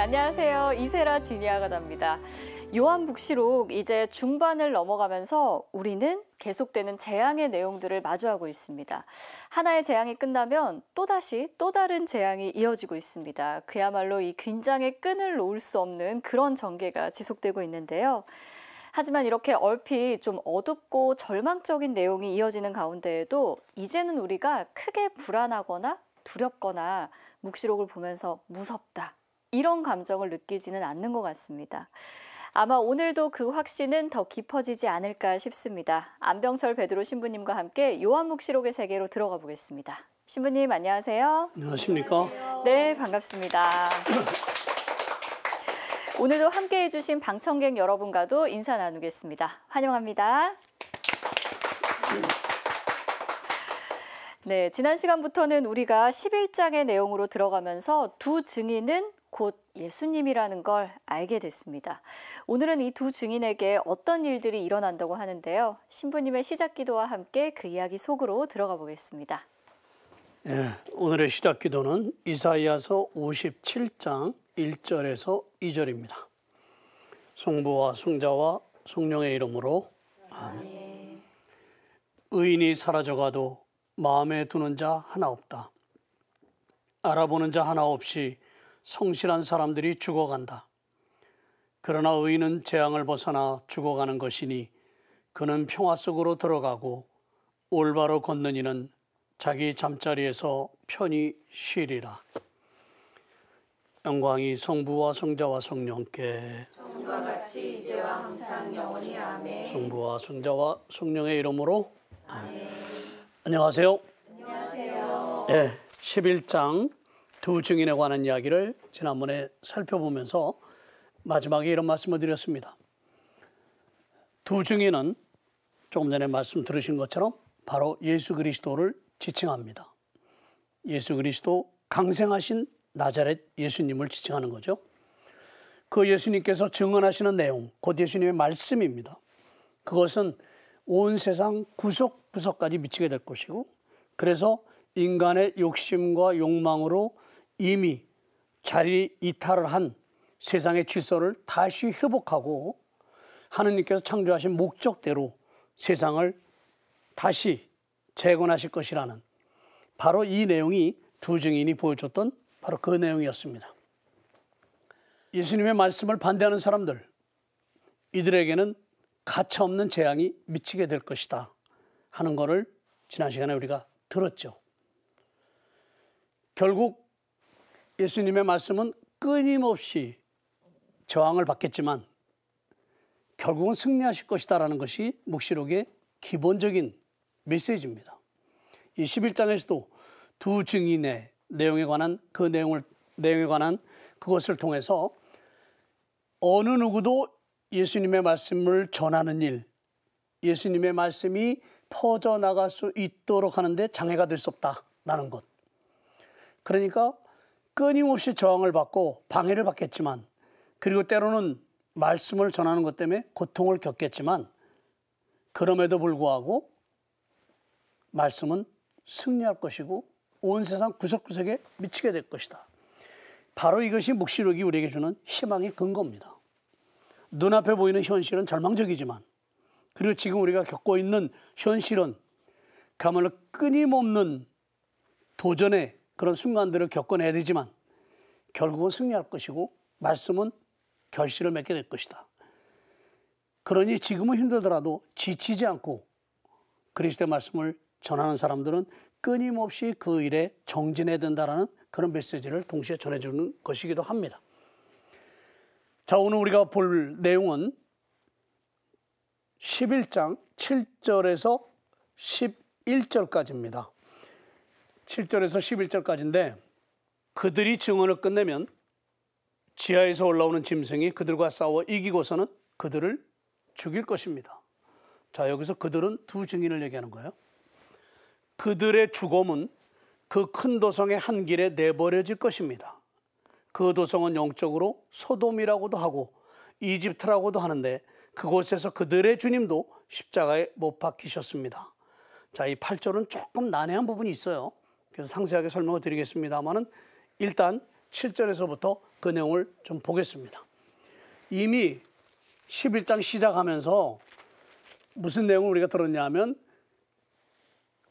안녕하세요. 이세라 지니아가답니다. 요한묵시록 이제 중반을 넘어가면서 우리는 계속되는 재앙의 내용들을 마주하고 있습니다. 하나의 재앙이 끝나면 또다시 또 다른 재앙이 이어지고 있습니다. 그야말로 이 긴장의 끈을 놓을 수 없는 그런 전개가 지속되고 있는데요. 하지만 이렇게 얼핏 좀 어둡고 절망적인 내용이 이어지는 가운데에도 이제는 우리가 크게 불안하거나 두렵거나 묵시록을 보면서 무섭다, 이런 감정을 느끼지는 않는 것 같습니다. 아마 오늘도 그 확신은 더 깊어지지 않을까 싶습니다. 안병철 베드로 신부님과 함께 요한묵시록의 세계로 들어가 보겠습니다. 신부님 안녕하세요. 안녕하십니까? 네, 반갑습니다. 오늘도 함께해 주신 방청객 여러분과도 인사 나누겠습니다. 환영합니다. 네, 지난 시간부터는 우리가 11장의 내용으로 들어가면서 두 증인은 곧 예수님이라는 걸 알게 됐습니다. 오늘은 이 두 증인에게 어떤 일들이 일어난다고 하는데요. 신부님의 시작 기도와 함께 그 이야기 속으로 들어가 보겠습니다. 예, 오늘의 시작 기도는 이사야서 57장 1절에서 2절입니다. 성부와 성자와 성령의 이름으로 아멘. 의인이 사라져가도 마음에 두는 자 하나 없다. 알아보는 자 하나 없이 성실한 사람들이 죽어간다. 그러나 의인은 재앙을 벗어나 죽어가는 것이니 그는 평화 속으로 들어가고 올바로 걷는 이는 자기 잠자리에서 편히 쉬리라. 영광이 성부와 성자와 성령께 처음과 같이 이제와 항상 영원히 아멘. 성부와 성자와 성령의 이름으로 아멘. 안녕하세요. 안녕하세요. 네, 11장 두 증인에 관한 이야기를 지난번에 살펴보면서 마지막에 이런 말씀을 드렸습니다. 두 증인은 조금 전에 말씀 들으신 것처럼 바로 예수 그리스도를 지칭합니다. 예수 그리스도 강생하신 나자렛 예수님을 지칭하는 거죠. 그 예수님께서 증언하시는 내용, 곧 예수님의 말씀입니다. 그것은 온 세상 구석구석까지 미치게 될 것이고, 그래서 인간의 욕심과 욕망으로 이미 자리 이탈을 한 세상의 질서를 다시 회복하고 하느님께서 창조하신 목적대로 세상을 다시 재건하실 것이라는 바로 이 내용이 두 증인이 보여줬던 바로 그 내용이었습니다. 예수님의 말씀을 반대하는 사람들, 이들에게는 가차없는 재앙이 미치게 될 것이다 하는 것을 지난 시간에 우리가 들었죠. 결국 예수님의 말씀은 끊임없이 저항을 받겠지만 결국은 승리하실 것이다라는 것이 묵시록의 기본적인 메시지입니다. 이 11장에서도 두 증인의 내용에 관한 그것을 통해서 어느 누구도 예수님의 말씀을 전하는 일, 예수님의 말씀이 퍼져나갈 수 있도록 하는데 장애가 될 수 없다라는 것. 그러니까 끊임없이 저항을 받고 방해를 받겠지만, 그리고 때로는 말씀을 전하는 것 때문에 고통을 겪겠지만, 그럼에도 불구하고 말씀은 승리할 것이고 온 세상 구석구석에 미치게 될 것이다. 바로 이것이 묵시록이 우리에게 주는 희망의 근거입니다. 눈앞에 보이는 현실은 절망적이지만, 그리고 지금 우리가 겪고 있는 현실은 그야말로 끊임없는 도전의 그런 순간들을 겪어내야 되지만 결국은 승리할 것이고 말씀은 결실을 맺게 될 것이다. 그러니 지금은 힘들더라도 지치지 않고 그리스도의 말씀을 전하는 사람들은 끊임없이 그 일에 정진해야 된다는 그런 메시지를 동시에 전해주는 것이기도 합니다. 자, 오늘 우리가 볼 내용은 11장 7절에서 11절까지입니다. 7절에서 11절까지인데, 그들이 증언을 끝내면 지하에서 올라오는 짐승이 그들과 싸워 이기고서는 그들을 죽일 것입니다. 자, 여기서 그들은 두 증인을 얘기하는 거예요. 그들의 죽음은 그 큰 도성의 한 길에 내버려질 것입니다. 그 도성은 영적으로 소돔이라고도 하고 이집트라고도 하는데, 그곳에서 그들의 주님도 십자가에 못 박히셨습니다. 자, 이 8절은 조금 난해한 부분이 있어요. 그래서 상세하게 설명을 드리겠습니다만은 일단 7절에서부터 그 내용을 좀 보겠습니다. 이미 11장 시작하면서 무슨 내용을 우리가 들었냐 하면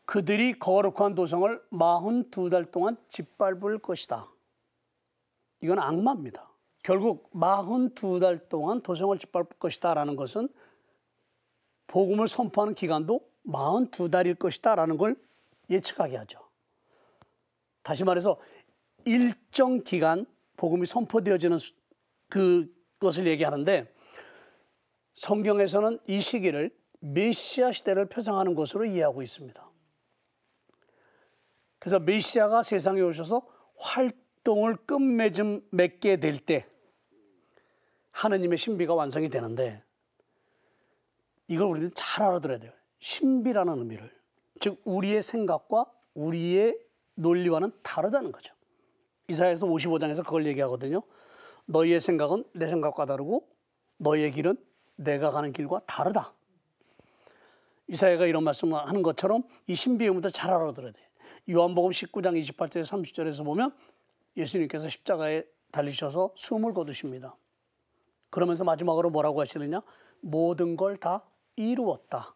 그들이 거룩한 도성을 42달 동안 짓밟을 것이다. 이건 악마입니다. 결국 42달 동안 도성을 짓밟을 것이다 라는 것은 복음을 선포하는 기간도 42달일 것이다 라는 걸 예측하게 하죠. 다시 말해서 일정 기간 복음이 선포되어지는 그것을 얘기하는데 성경에서는 이 시기를 메시아 시대를 표상하는 것으로 이해하고 있습니다. 그래서 메시아가 세상에 오셔서 활동을 끝맺게 될 때 하느님의 신비가 완성이 되는데 이걸 우리는 잘 알아들어야 돼요. 신비라는 의미를. 즉 우리의 생각과 우리의 논리와는 다르다는 거죠. 이사야서 55장에서 그걸 얘기하거든요. 너희의 생각은 내 생각과 다르고 너희의 길은 내가 가는 길과 다르다. 이사야가 이런 말씀을 하는 것처럼 이 신비의 의미도 잘 알아들어야 돼요. 요한복음 19장 28절에서 30절에서 보면 예수님께서 십자가에 달리셔서 숨을 거두십니다. 그러면서 마지막으로 뭐라고 하시느냐? 모든 걸 다 이루었다.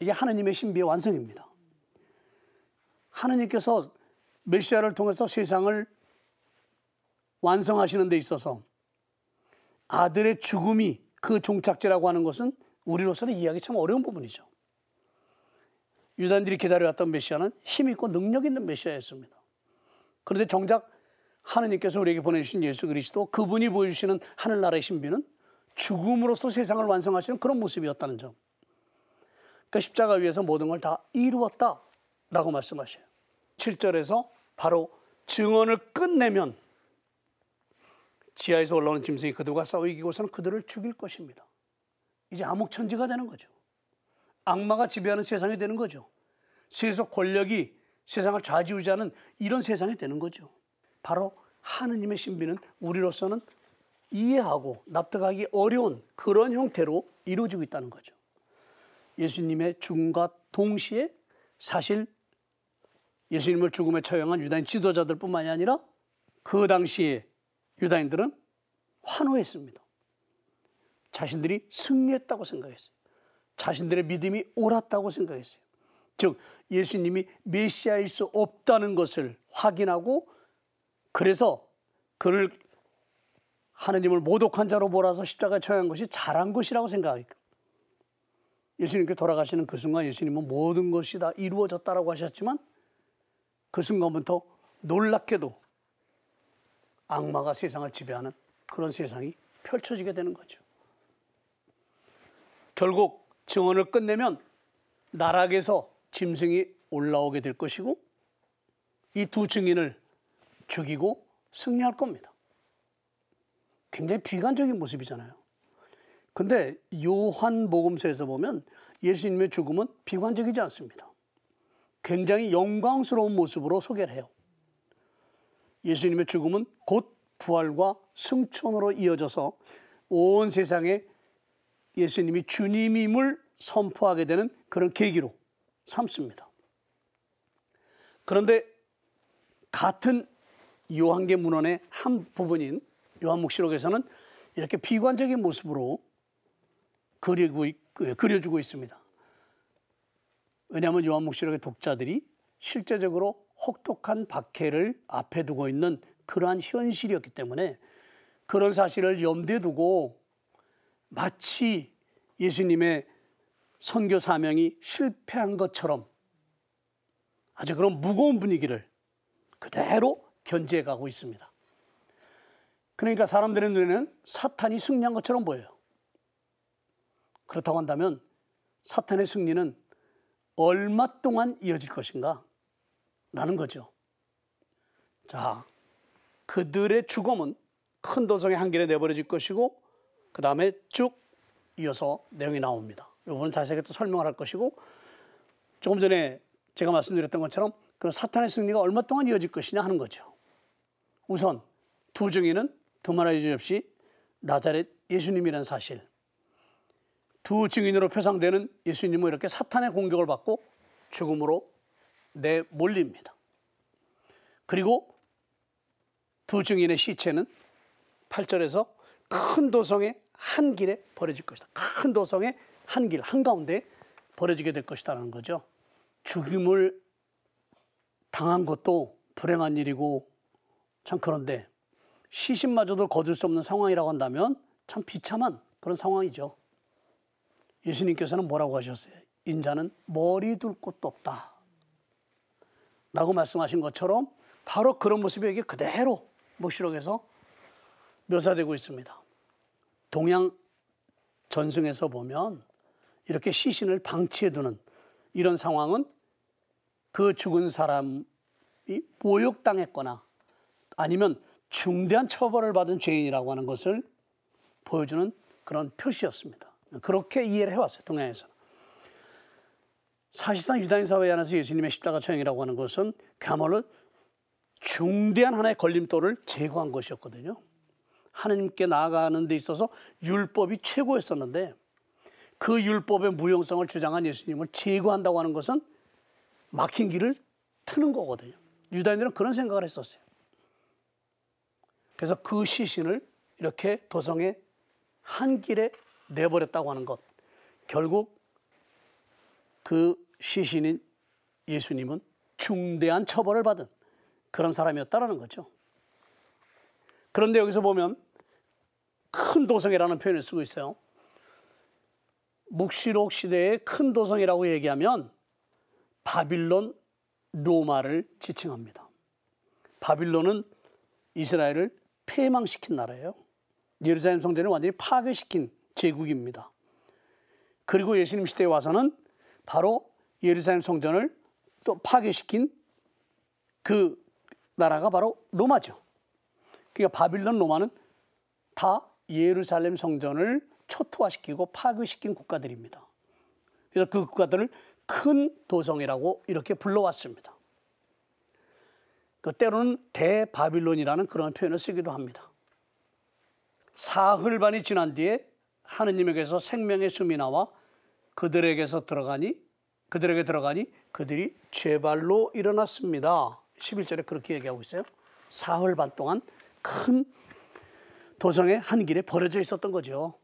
이게 하느님의 신비의 완성입니다. 하느님께서 메시아를 통해서 세상을 완성하시는 데 있어서 아들의 죽음이 그 종착지라고 하는 것은 우리로서는 이해하기 참 어려운 부분이죠. 유다인들이 기다려왔던 메시아는 힘있고 능력 있는 메시아였습니다. 그런데 정작 하느님께서 우리에게 보내주신 예수 그리스도, 그분이 보여주시는 하늘나라의 신비는 죽음으로써 세상을 완성하시는 그런 모습이었다는 점. 그 십자가 위에서 모든 걸 다 이루었다라고 말씀하셔요. 7절에서 바로 증언을 끝내면 지하에서 올라오는 짐승이 그들과 싸워 이기고서는 그들을 죽일 것입니다. 이제 암흑천지가 되는 거죠. 악마가 지배하는 세상이 되는 거죠. 세속 권력이 세상을 좌지우지하는 이런 세상이 되는 거죠. 바로 하느님의 신비는 우리로서는 이해하고 납득하기 어려운 그런 형태로 이루어지고 있다는 거죠. 예수님의 죽음과 동시에 사실 예수님을 죽음에 처형한 유다인 지도자들 뿐만이 아니라 그 당시에 유다인들은 환호했습니다. 자신들이 승리했다고 생각했어요. 자신들의 믿음이 옳았다고 생각했어요. 즉 예수님이 메시아일 수 없다는 것을 확인하고 그래서 그를 하느님을 모독한 자로 몰아서 십자가에 처형한 것이 잘한 것이라고 생각하니까 예수님께 돌아가시는 그 순간 예수님은 모든 것이 다 이루어졌다라고 하셨지만 그 순간부터 놀랍게도 악마가 세상을 지배하는 그런 세상이 펼쳐지게 되는 거죠. 결국 증언을 끝내면 나락에서 짐승이 올라오게 될 것이고 이 두 증인을 죽이고 승리할 겁니다. 굉장히 비관적인 모습이잖아요. 근데 요한복음서에서 보면 예수님의 죽음은 비관적이지 않습니다. 굉장히 영광스러운 모습으로 소개를 해요. 예수님의 죽음은 곧 부활과 승천으로 이어져서 온 세상에 예수님이 주님임을 선포하게 되는 그런 계기로 삼습니다. 그런데 같은 요한계 문헌의 한 부분인 요한묵시록에서는 이렇게 비관적인 모습으로 그려주고 있습니다. 왜냐하면 요한묵시록의 독자들이 실제적으로 혹독한 박해를 앞에 두고 있는 그러한 현실이었기 때문에 그런 사실을 염두에 두고 마치 예수님의 선교 사명이 실패한 것처럼 아주 그런 무거운 분위기를 그대로 견지해 가고 있습니다. 그러니까 사람들의 눈에는 사탄이 승리한 것처럼 보여요. 그렇다고 한다면 사탄의 승리는 얼마 동안 이어질 것인가? 라는 거죠. 자, 그들의 죽음은 큰 도성의 한길에 내버려질 것이고 그 다음에 쭉 이어서 내용이 나옵니다. 이 부분은 자세하게 또 설명을 할 것이고 조금 전에 제가 말씀드렸던 것처럼 그럼 사탄의 승리가 얼마 동안 이어질 것이냐 하는 거죠. 우선 두 증인은 두말할 여지 없이 나자렛 예수님이라는 사실, 두 증인으로 표상되는 예수님은 이렇게 사탄의 공격을 받고 죽음으로 내몰립니다. 그리고 두 증인의 시체는 8절에서 큰 도성의 한 길에 버려질 것이다. 큰 도성의 한 길, 한가운데 버려지게 될 것이다라는 거죠. 죽임을 당한 것도 불행한 일이고 참 그런데 시신마저도 거둘 수 없는 상황이라고 한다면 참 비참한 그런 상황이죠. 예수님께서는 뭐라고 하셨어요? 인자는 머리 둘 곳도 없다 라고 말씀하신 것처럼 바로 그런 모습이 여기 그대로黙示録에서 묘사되고 있습니다. 동양 전승에서 보면 이렇게 시신을 방치해두는 이런 상황은 그 죽은 사람이 모욕당했거나 아니면 중대한 처벌을 받은 죄인이라고 하는 것을 보여주는 그런 표시였습니다. 그렇게 이해를 해왔어요, 동양에서는. 사실상 유다인 사회 안에서 예수님의 십자가 처형이라고 하는 것은 그야말로 중대한 하나의 걸림돌을 제거한 것이었거든요. 하나님께 나아가는 데 있어서 율법이 최고였었는데 그 율법의 무용성을 주장한 예수님을 제거한다고 하는 것은 막힌 길을 트는 거거든요. 유다인들은 그런 생각을 했었어요. 그래서 그 시신을 이렇게 도성의 한 길에 내버렸다고 하는 것, 결국 그 시신인 예수님은 중대한 처벌을 받은 그런 사람이었다라는 거죠. 그런데 여기서 보면 큰 도성이라는 표현을 쓰고 있어요. 묵시록 시대의 큰 도성이라고 얘기하면 바빌론, 로마를 지칭합니다. 바빌론은 이스라엘을 폐망시킨 나라예요. 예루살렘 성전을 완전히 파괴시킨 제국입니다. 그리고 예수님 시대에 와서는 바로 예루살렘 성전을 또 파괴시킨 그 나라가 바로 로마죠. 그러니까 바빌론, 로마는 다 예루살렘 성전을 초토화시키고 파괴시킨 국가들입니다. 그래서 그 국가들을 큰 도성이라고 이렇게 불러왔습니다. 때로는 대바빌론이라는 그런 표현을 쓰기도 합니다. 사흘반이 지난 뒤에 하느님에게서 생명의 숨이 나와 그들에게 들어가니 그들이 죄발로 일어났습니다. 11절에 그렇게 얘기하고 있어요. 사흘 반 동안 큰 도성의 한 길에 버려져 있었던 거죠.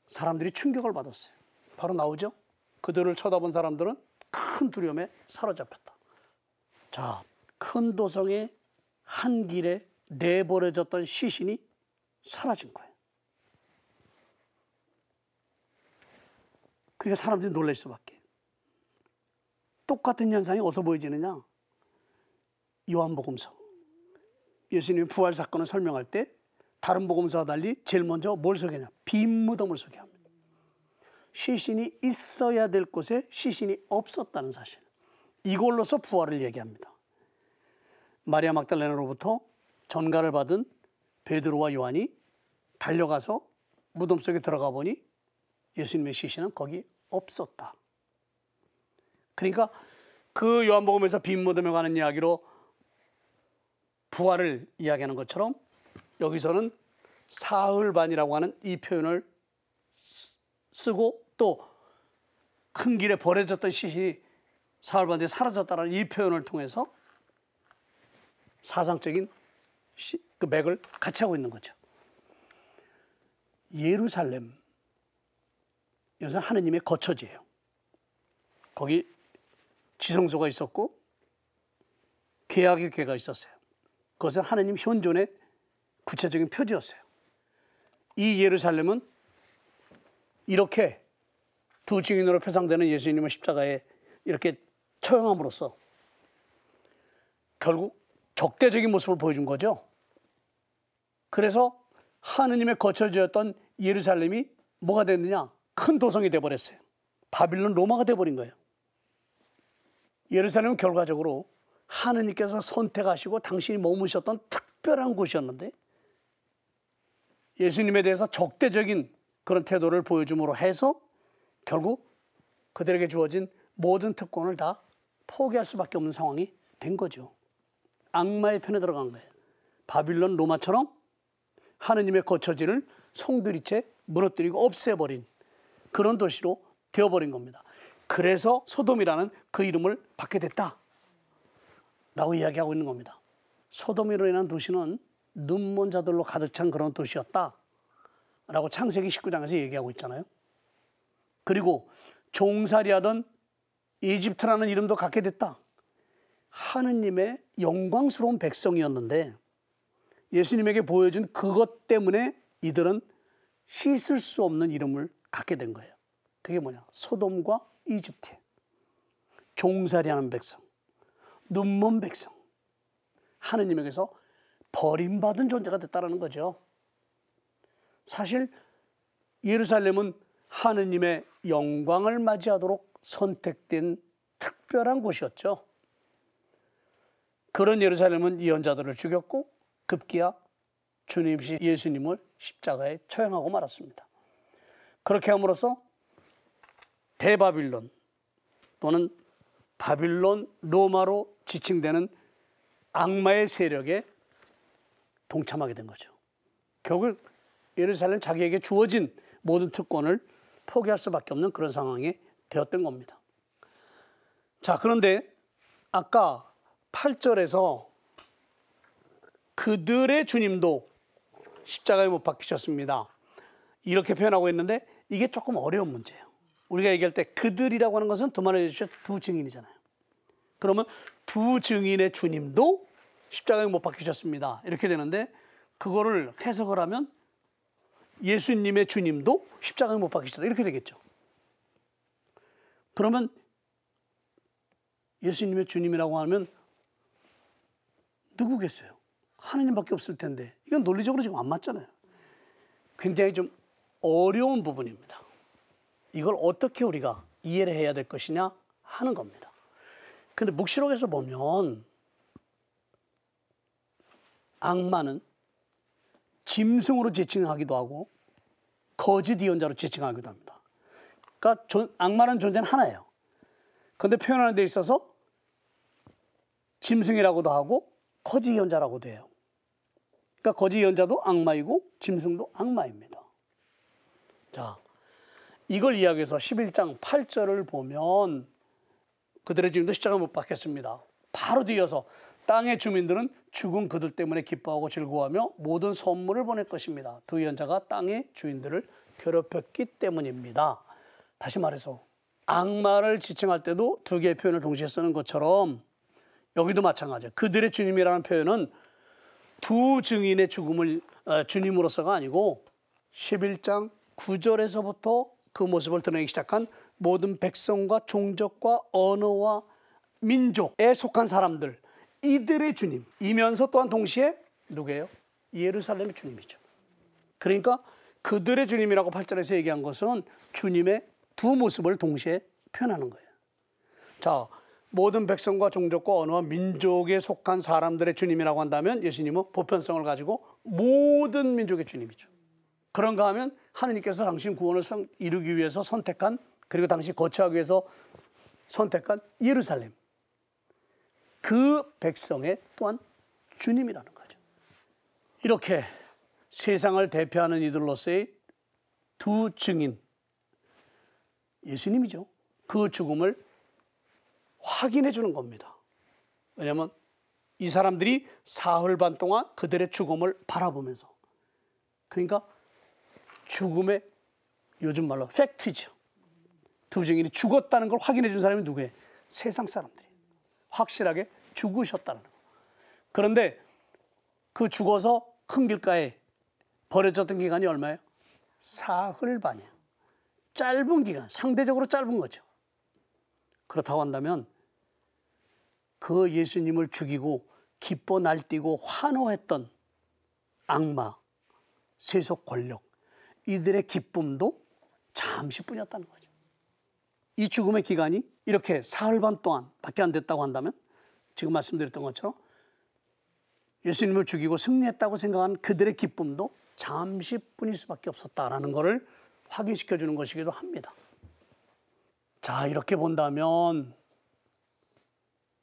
사람들이 충격을 받았어요. 바로 나오죠. 그들을 쳐다본 사람들은 큰 두려움에 사로잡혔다. 자, 큰 도성의 한 길에 내버려졌던 시신이 사라진 거예요. 그러니까 사람들이 놀랄 수밖에. 똑같은 현상이 어디서 보여지느냐? 요한복음서. 예수님이 부활 사건을 설명할 때 다른 복음서와 달리 제일 먼저 뭘 소개하냐? 빈 무덤을 소개합니다. 시신이 있어야 될 곳에 시신이 없었다는 사실. 이걸로서 부활을 얘기합니다. 마리아 막달레나로부터 전가를 받은 베드로와 요한이 달려가서 무덤 속에 들어가 보니 예수님의 시신은 거기 없었다. 그러니까 그 요한복음에서 빈 무덤에 관한 이야기로 부활을 이야기하는 것처럼 여기서는 사흘반이라고 하는 이 표현을 쓰고 또 큰 길에 버려졌던 시신이 사흘반 뒤에 사라졌다는 이 표현을 통해서 사상적인 그 맥을 같이 하고 있는 거죠. 예루살렘, 여기서 하느님의 거처지예요. 거기 지성소가 있었고 계약의 궤가 있었어요. 그것은 하느님 현존의 구체적인 표지였어요. 이 예루살렘은 이렇게 두 증인으로 표상되는 예수님을 십자가에 이렇게 처형함으로써 결국 적대적인 모습을 보여준 거죠. 그래서 하느님의 거처지였던 예루살렘이 뭐가 됐느냐? 큰 도성이 돼버렸어요. 바빌론, 로마가 돼버린 거예요. 예루살렘은 결과적으로 하느님께서 선택하시고 당신이 머무셨던 특별한 곳이었는데 예수님에 대해서 적대적인 그런 태도를 보여줌으로 해서 결국 그들에게 주어진 모든 특권을 다 포기할 수밖에 없는 상황이 된 거죠. 악마의 편에 들어간 거예요. 바빌론, 로마처럼 하느님의 거처지를 송두리째 무너뜨리고 없애버린 그런 도시로 되어버린 겁니다. 그래서 소돔이라는 그 이름을 받게 됐다 라고 이야기하고 있는 겁니다. 소돔으로 인한 도시는 눈먼 자들로 가득 찬 그런 도시였다 라고 창세기 19장에서 얘기하고 있잖아요. 그리고 종살이하던 이집트라는 이름도 갖게 됐다. 하느님의 영광스러운 백성이었는데 예수님에게 보여준 그것 때문에 이들은 씻을 수 없는 이름을 갖게 된 거예요. 그게 뭐냐? 소돔과 이집트. 종살이하는 백성, 눈먼 백성. 하느님에게서 버림받은 존재가 됐다는 거죠. 사실 예루살렘은 하느님의 영광을 맞이하도록 선택된 특별한 곳이었죠. 그런 예루살렘은 예언자들을 죽였고 급기야 주님이신 예수님을 십자가에 처형하고 말았습니다. 그렇게 함으로써 대바빌론 또는 바빌론 로마로 지칭되는 악마의 세력에 동참하게 된 거죠. 결국 예루살렘 자기에게 주어진 모든 특권을 포기할 수밖에 없는 그런 상황이 되었던 겁니다. 자, 그런데 아까 8절에서 그들의 주님도 십자가에 못 박히셨습니다. 이렇게 표현하고 있는데 이게 조금 어려운 문제예요. 우리가 얘기할 때 그들이라고 하는 것은 두 말해 주시죠. 두 증인이잖아요. 그러면 두 증인의 주님도 십자가에 못 박히셨습니다. 이렇게 되는데 그거를 해석을 하면 예수님의 주님도 십자가에 못 박히셨다. 이렇게 되겠죠. 그러면 예수님의 주님이라고 하면 누구겠어요? 하느님밖에 없을 텐데 이건 논리적으로 지금 안 맞잖아요. 굉장히 좀 어려운 부분입니다. 이걸 어떻게 우리가 이해를 해야 될 것이냐 하는 겁니다. 근데 묵시록에서 보면 악마는 짐승으로 지칭하기도 하고 거짓 예언자로 지칭하기도 합니다. 그러니까 악마라는 존재는 하나예요. 그런데 표현하는 데 있어서 짐승이라고도 하고 거짓 예언자라고도 해요. 그러니까 거짓 예언자도 악마이고 짐승도 악마입니다. 자, 이걸 이야기해서 11장 8절을 보면 그들의 주님도 십자가에 못 박혔습니다. 바로 뒤이어서 땅의 주민들은 죽은 그들 때문에 기뻐하고 즐거워하며 모든 선물을 보낼 것입니다. 두 예언자가 땅의 주인들을 괴롭혔기 때문입니다. 다시 말해서 악마를 지칭할 때도 두 개의 표현을 동시에 쓰는 것처럼 여기도 마찬가지예요. 그들의 주님이라는 표현은 두 증인의 죽음을 주님으로서가 아니고 11장 9절에서부터 그 모습을 드러내기 시작한 모든 백성과 종족과 언어와 민족에 속한 사람들, 이들의 주님이면서 또한 동시에 누구예요? 예루살렘의 주님이죠. 그러니까 그들의 주님이라고 8절에서 얘기한 것은 주님의 두 모습을 동시에 표현하는 거예요. 자, 모든 백성과 종족과 언어와 민족에 속한 사람들의 주님이라고 한다면 예수님은 보편성을 가지고 모든 민족의 주님이죠. 그런가 하면 하느님께서 당신 구원을 이루기 위해서 선택한, 그리고 당시 거처하기 위해서 선택한 예루살렘, 그 백성의 또한 주님이라는 거죠. 이렇게 세상을 대표하는 이들로서의 두 증인, 예수님이죠. 그 죽음을 확인해 주는 겁니다. 왜냐하면 이 사람들이 사흘 반 동안 그들의 죽음을 바라보면서, 그러니까 죽음의 요즘 말로 팩트죠. 두 증인이 죽었다는 걸 확인해 준 사람이 누구예요? 세상 사람들이 확실하게 죽으셨다는 거. 그런데 그 죽어서 큰 길가에 버려졌던 기간이 얼마예요? 사흘 반이에요. 짧은 기간, 상대적으로 짧은 거죠. 그렇다고 한다면 그 예수님을 죽이고 기뻐 날뛰고 환호했던 악마, 세속 권력, 이들의 기쁨도 잠시뿐이었다는 거죠. 이 죽음의 기간이 이렇게 사흘 반 동안 밖에 안 됐다고 한다면 지금 말씀드렸던 것처럼 예수님을 죽이고 승리했다고 생각한 그들의 기쁨도 잠시뿐일 수밖에 없었다라는 것을 확인시켜 주는 것이기도 합니다. 자, 이렇게 본다면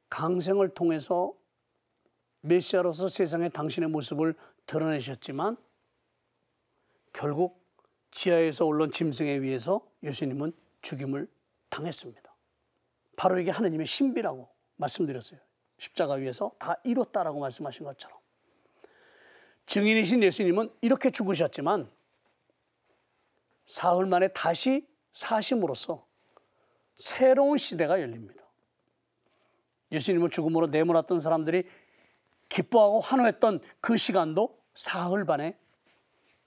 강생을 통해서 메시아로서 세상에 당신의 모습을 드러내셨지만 결국 지하에서 올라온 짐승에 의해서 예수님은 죽임을 당했습니다. 바로 이게 하나님의 신비라고 말씀드렸어요. 십자가 위에서 다 이뤘다라고 말씀하신 것처럼 증인이신 예수님은 이렇게 죽으셨지만 사흘 만에 다시 사심으로써 새로운 시대가 열립니다. 예수님을 죽음으로 내몰았던 사람들이 기뻐하고 환호했던 그 시간도 사흘 만에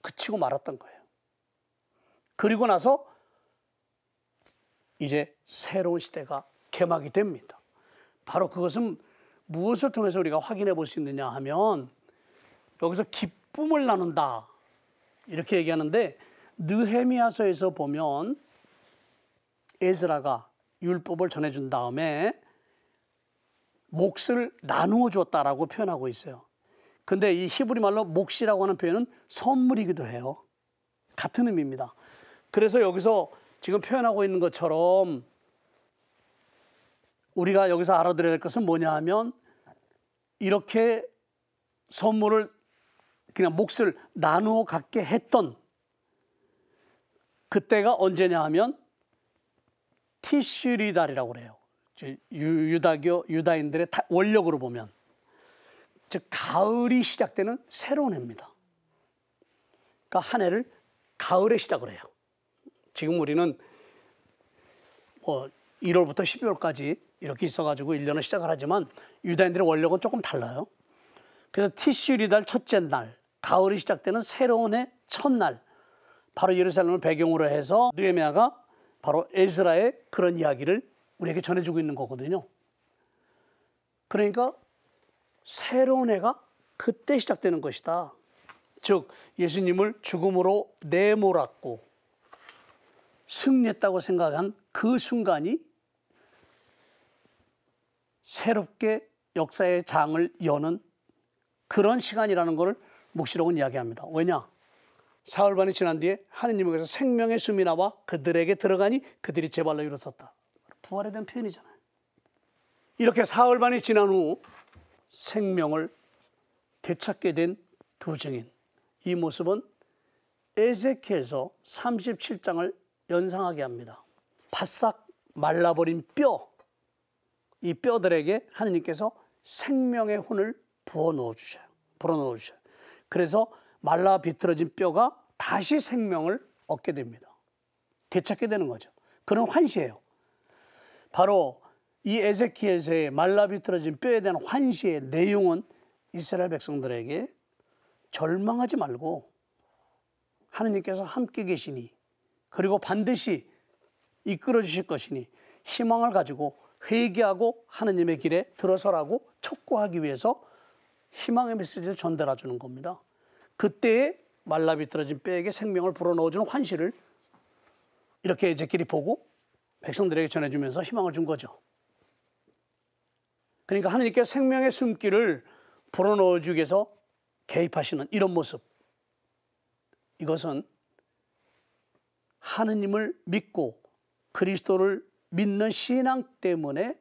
그치고 말았던 거예요. 그리고 나서 이제 새로운 시대가 개막이 됩니다. 바로 그것은 무엇을 통해서 우리가 확인해 볼 수 있느냐 하면 여기서 기쁨을 나눈다 이렇게 얘기하는데 느헤미야서에서 보면 에스라가 율법을 전해준 다음에 몫을 나누어 주었다라고 표현하고 있어요. 근데 이 히브리 말로 몫이라고 하는 표현은 선물이기도 해요. 같은 의미입니다. 그래서 여기서 지금 표현하고 있는 것처럼 우리가 여기서 알아들어야 될 것은 뭐냐 하면 이렇게 선물을 그냥 몫을 나누어 갖게 했던 그때가 언제냐 하면 티슈리달이라고 그래요. 유다교 유다인들의 원력으로 보면 즉 가을이 시작되는 새로운 해입니다. 그러니까 한 해를 가을에 시작을 해요. 지금 우리는 1월부터 12월까지 이렇게 있어가지고 1년을 시작을 하지만 유다인들의 원력은 조금 달라요. 그래서 티슈리달 첫째 날, 가을이 시작되는 새로운 해 첫날, 바로 예루살렘을 배경으로 해서 느헤미야가 바로 에스라의 그런 이야기를 우리에게 전해주고 있는 거거든요. 그러니까 새로운 해가 그때 시작되는 것이다. 즉 예수님을 죽음으로 내몰았고 승리했다고 생각한 그 순간이 새롭게 역사의 장을 여는 그런 시간이라는 것을 묵시록은 이야기합니다. 왜냐? 사흘 반이 지난 뒤에 하느님께서 생명의 숨이 나와 그들에게 들어가니 그들이 제 발로 일어섰다. 부활에 대한 표현이잖아요. 이렇게 사흘 반이 지난 후 생명을 되찾게 된 두 증인. 이 모습은 에제키엘서 37장을 연상하게 합니다. 바싹 말라버린 뼈, 이 뼈들에게 하느님께서 생명의 혼을 불어넣어 주셔요. 그래서 말라 비틀어진 뼈가 다시 생명을 얻게 됩니다. 되찾게 되는 거죠. 그런 환시예요. 바로 이 에제키엘서의 말라 비틀어진 뼈에 대한 환시의 내용은 이스라엘 백성들에게 절망하지 말고 하느님께서 함께 계시니 그리고 반드시 이끌어 주실 것이니 희망을 가지고 회개하고 하느님의 길에 들어서라고 촉구하기 위해서 희망의 메시지를 전달해 주는 겁니다. 그때에 말라 비틀어진 뼈에게 생명을 불어넣어주는 환시를 이렇게 에제키엘이 보고 백성들에게 전해주면서 희망을 준 거죠. 그러니까 하느님께서 생명의 숨길을 불어넣어주기 위해서 개입하시는 이런 모습, 이것은 하느님을 믿고 그리스도를 믿는 신앙 때문에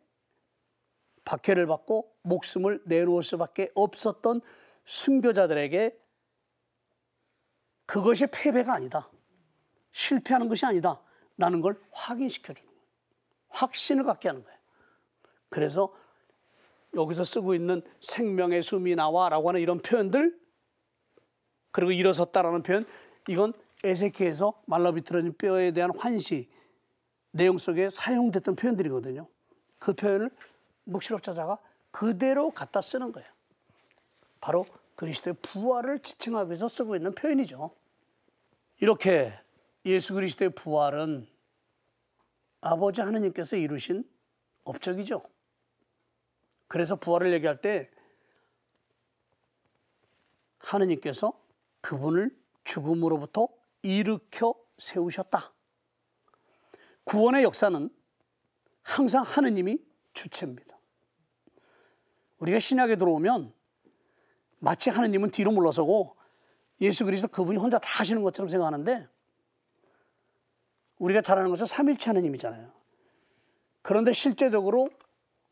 박해를 받고 목숨을 내놓을 수밖에 없었던 순교자들에게 그것이 패배가 아니다, 실패하는 것이 아니다 라는 걸 확인시켜주는 거예요. 확신을 갖게 하는 거예요. 그래서 여기서 쓰고 있는 생명의 숨이 나와 라고 하는 이런 표현들, 그리고 일어섰다라는 표현, 이건 에ze키엘에서 말라 비틀어진 뼈에 대한 환시 내용 속에 사용됐던 표현들이거든요. 그 표현을 묵시록 저자가 그대로 갖다 쓰는 거예요. 바로 그리스도의 부활을 지칭하기 위해서 쓰고 있는 표현이죠. 이렇게 예수 그리스도의 부활은 아버지 하느님께서 이루신 업적이죠. 그래서 부활을 얘기할 때 하느님께서 그분을 죽음으로부터 일으켜 세우셨다. 구원의 역사는 항상 하느님이 주체입니다. 우리가 신약에 들어오면 마치 하느님은 뒤로 물러서고 예수 그리스도 그분이 혼자 다 하시는 것처럼 생각하는데, 우리가 잘 아는 것은 삼일체 하느님이잖아요. 그런데 실제적으로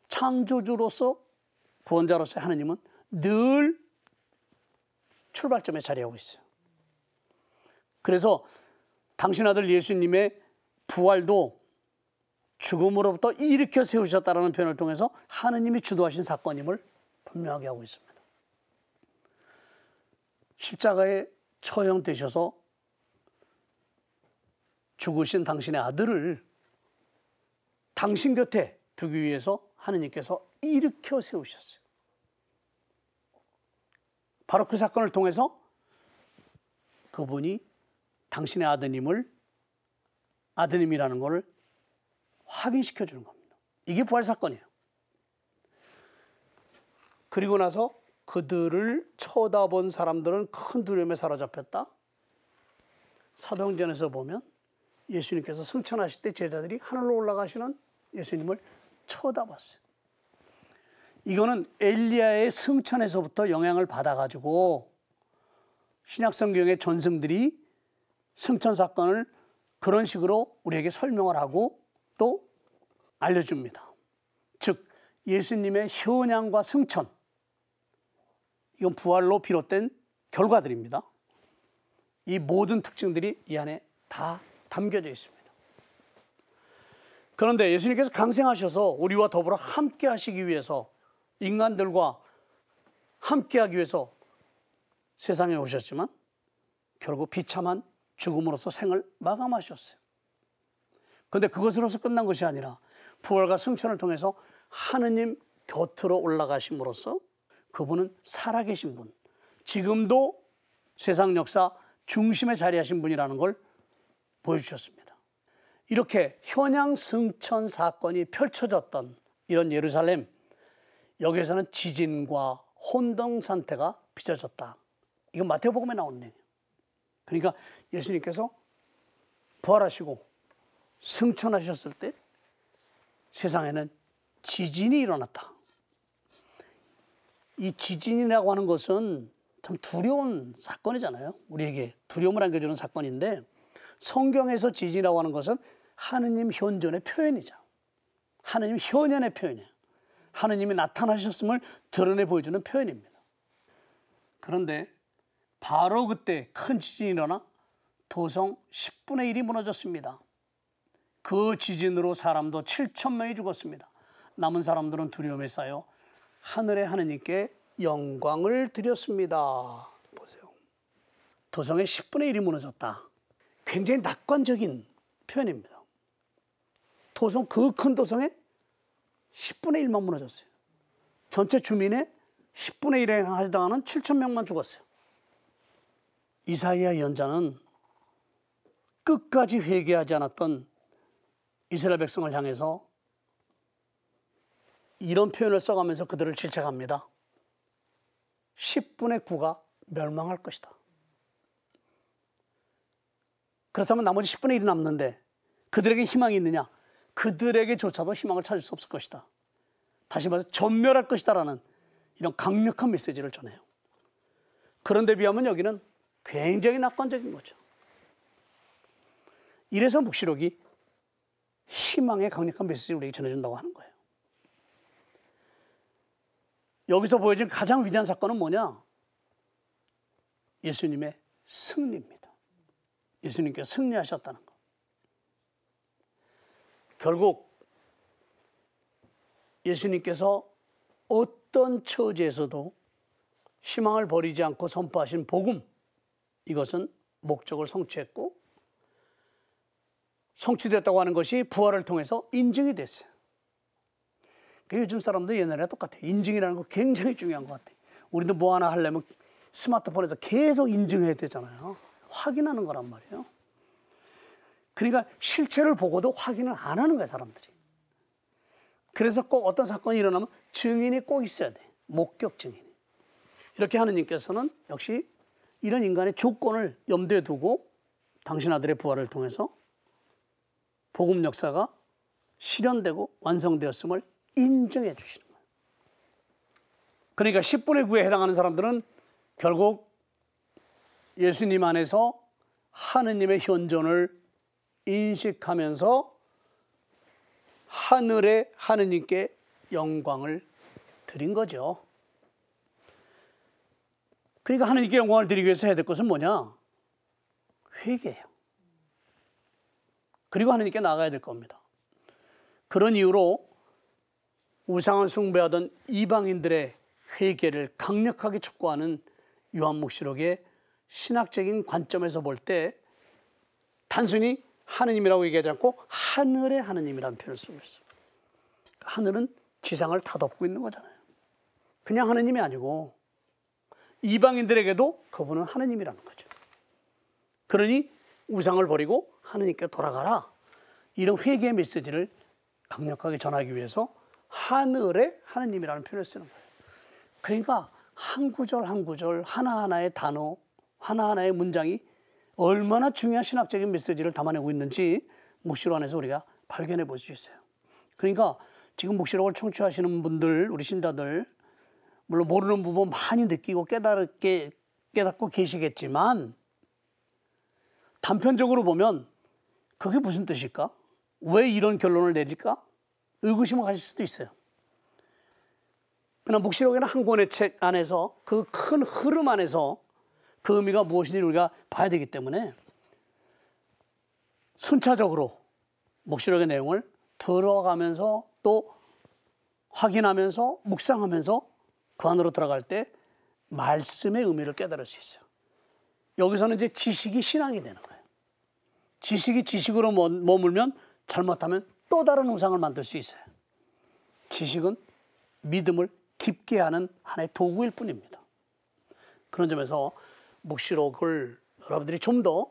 창조주로서 구원자로서의 하느님은 늘 출발점에 자리하고 있어요. 그래서 당신 아들 예수님의 부활도 죽음으로부터 일으켜 세우셨다라는 표현을 통해서 하느님이 주도하신 사건임을 분명하게 하고 있습니다. 십자가에 처형되셔서 죽으신 당신의 아들을 당신 곁에 두기 위해서 하느님께서 일으켜 세우셨어요. 바로 그 사건을 통해서 그분이 당신의 아드님이라는 것을 확인시켜 주는 겁니다. 이게 부활 사건이에요. 그리고 나서 그들을 쳐다본 사람들은 큰 두려움에 사로잡혔다. 사도행전에서 보면 예수님께서 승천하실 때 제자들이 하늘로 올라가시는 예수님을 쳐다봤어요. 이거는 엘리야의 승천에서부터 영향을 받아가지고 신약성경의 전승들이 승천 사건을 그런 식으로 우리에게 설명을 하고 또 알려줍니다. 즉 예수님의 현양과 승천, 이건 부활로 비롯된 결과들입니다. 이 모든 특징들이 이 안에 다 담겨져 있습니다. 그런데 예수님께서 강생하셔서 우리와 더불어 함께 하시기 위해서, 인간들과 함께 하기 위해서 세상에 오셨지만 결국 비참한 죽음으로써 생을 마감하셨어요. 그런데 그것으로서 끝난 것이 아니라 부활과 승천을 통해서 하느님 곁으로 올라가심으로써 그분은 살아계신 분, 지금도 세상 역사 중심에 자리하신 분이라는 걸 보여주셨습니다. 이렇게 현양 승천 사건이 펼쳐졌던 이런 예루살렘, 여기에서는 지진과 혼동 상태가 빚어졌다. 이건 마태복음에 나오는 얘기예요. 그러니까 예수님께서 부활하시고 승천하셨을 때 세상에는 지진이 일어났다. 이 지진이라고 하는 것은 참 두려운 사건이잖아요. 우리에게 두려움을 안겨주는 사건인데, 성경에서 지진이라고 하는 것은 하느님 현존의 표현이죠. 하느님 현현의 표현이에요. 하느님이 나타나셨음을 드러내 보여주는 표현입니다. 그런데 바로 그때 큰 지진이 일어나 도성 10분의 1이 무너졌습니다. 그 지진으로 사람도 7,000명이 죽었습니다. 남은 사람들은 두려움에 쌓여 하늘의 하느님께 영광을 드렸습니다. 보세요. 도성의 10분의 1이 무너졌다. 굉장히 낙관적인 표현입니다. 도성, 그 큰 도성의 10분의 1만 무너졌어요. 전체 주민의 10분의 1에 해당하는 7,000명만 죽었어요. 이사야 예언자는 끝까지 회개하지 않았던 이스라엘 백성을 향해서 이런 표현을 써가면서 그들을 질책합니다. 10분의 9가 멸망할 것이다. 그렇다면 나머지 10분의 1이 남는데 그들에게 희망이 있느냐? 그들에게조차도 희망을 찾을 수 없을 것이다. 다시 말해서 전멸할 것이다라는 이런 강력한 메시지를 전해요. 그런데 비하면 여기는 굉장히 낙관적인 거죠. 이래서 묵시록이 희망의 강력한 메시지를 우리에게 전해준다고 하는 거예요. 여기서 보여진 가장 위대한 사건은 뭐냐? 예수님의 승리입니다. 예수님께서 승리하셨다는 것. 결국 예수님께서 어떤 처지에서도 희망을 버리지 않고 선포하신 복음, 이것은 목적을 성취했고 성취됐다고 하는 것이 부활을 통해서 인증이 됐어요. 요즘 사람들 옛날이랑 똑같아요. 인증이라는 거 굉장히 중요한 것 같아요. 우리도 뭐 하나 하려면 스마트폰에서 계속 인증해야 되잖아요. 확인하는 거란 말이에요. 그러니까 실체를 보고도 확인을 안 하는 거예요, 사람들이. 그래서 꼭 어떤 사건이 일어나면 증인이 꼭 있어야 돼. 목격 증인이. 이렇게 하느님께서는 역시 이런 인간의 조건을 염두에 두고 당신 아들의 부활을 통해서 복음 역사가 실현되고 완성되었음을 인정해 주시는 거예요. 그러니까 10분의 9에 해당하는 사람들은 결국 예수님 안에서 하느님의 현존을 인식하면서 하늘의 하느님께 영광을 드린 거죠. 그러니까 하느님께 영광을 드리기 위해서 해야 될 것은 뭐냐? 회개예요. 그리고 하느님께 나가야 될 겁니다. 그런 이유로 우상을 숭배하던 이방인들의 회개를 강력하게 촉구하는 요한묵시록의 신학적인 관점에서 볼 때 단순히 하느님이라고 얘기하지 않고 하늘의 하느님이라는 표현을 쓰고 있어요. 하늘은 지상을 다 덮고 있는 거잖아요. 그냥 하느님이 아니고 이방인들에게도 그분은 하느님이라는 거죠. 그러니 우상을 버리고 하느님께 돌아가라. 이런 회개의 메시지를 강력하게 전하기 위해서 하늘의 하느님이라는 표현을 쓰는 거예요. 그러니까 한 구절 한 구절 하나하나의 단어, 하나하나의 문장이 얼마나 중요한 신학적인 메시지를 담아내고 있는지 묵시록 안에서 우리가 발견해 볼 수 있어요. 그러니까 지금 묵시록을 청취하시는 분들, 우리 신자들, 물론 모르는 부분 많이 느끼고 깨닫고 계시겠지만 단편적으로 보면 그게 무슨 뜻일까? 왜 이런 결론을 내릴까? 의구심을 가질 수도 있어요. 그러나 묵시록에는 한 권의 책 안에서 그 큰 흐름 안에서 그 의미가 무엇인지 우리가 봐야 되기 때문에 순차적으로 묵시록의 내용을 들어가면서 또 확인하면서 묵상하면서 그 안으로 들어갈 때 말씀의 의미를 깨달을 수 있어요. 여기서는 이제 지식이 신앙이 되는 거예요. 지식이 지식으로 머물면 잘못하면 또 다른 우상을 만들 수 있어요. 지식은 믿음을 깊게 하는 하나의 도구일 뿐입니다. 그런 점에서 묵시록을 여러분들이 좀 더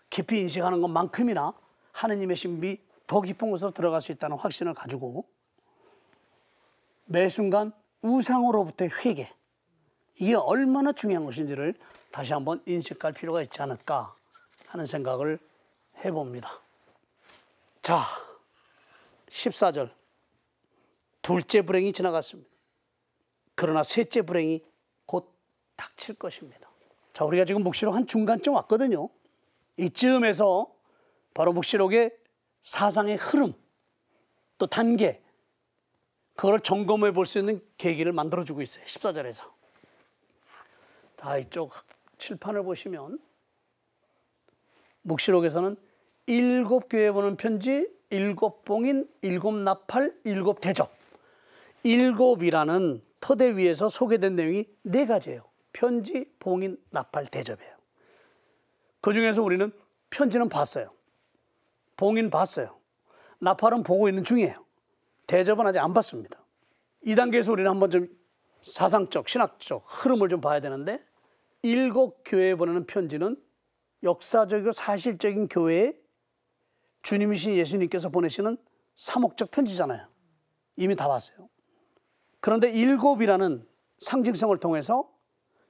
깊이 인식하는 것만큼이나 하느님의 신비 더 깊은 곳으로 들어갈 수 있다는 확신을 가지고 매 순간 우상으로부터의 회개, 이게 얼마나 중요한 것인지를 다시 한번 인식할 필요가 있지 않을까 하는 생각을 해봅니다. 자, 14절. 둘째 불행이 지나갔습니다. 그러나 셋째 불행이 곧 닥칠 것입니다. 자, 우리가 지금 묵시록 한 중간쯤 왔거든요. 이쯤에서 바로 묵시록의 사상의 흐름, 또 단계, 그걸 점검해 볼 수 있는 계기를 만들어주고 있어요. 14절에서. 자, 이쪽 칠판을 보시면 묵시록에서는 7교회 보는 편지, 7봉인, 7나팔, 7대접. 7이라는 터대 위에서 소개된 내용이 4가지예요. 편지, 봉인, 나팔, 대접이에요. 그중에서 우리는 편지는 봤어요. 봉인 봤어요. 나팔은 보고 있는 중이에요. 대접은 아직 안 봤습니다. 이 단계에서 우리는 한번 좀 사상적, 신학적 흐름을 좀 봐야 되는데 7교회에 보내는 편지는 역사적이고 사실적인 교회에 주님이신 예수님께서 보내시는 사목적 편지잖아요. 이미 다 봤어요. 그런데 7이라는 상징성을 통해서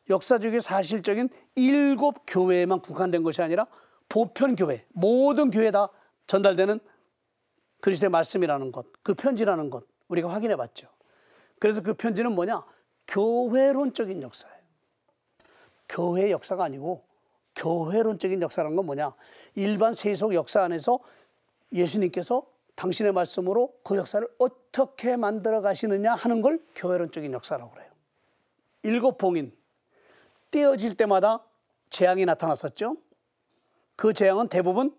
역사적이고 사실적인 7교회에만 국한된 것이 아니라 보편교회, 모든 교회에 다 전달되는 그리스도의 말씀이라는 것, 그 편지라는 것 우리가 확인해 봤죠. 그래서 그 편지는 뭐냐? 교회론적인 역사예요. 교회의 역사가 아니고 교회론적인 역사라는 건 뭐냐? 일반 세속 역사 안에서 예수님께서 당신의 말씀으로 그 역사를 어떻게 만들어 가시느냐 하는 걸 교회론적인 역사라고 그래요. 7봉인, 떼어질 때마다 재앙이 나타났었죠. 그 재앙은 대부분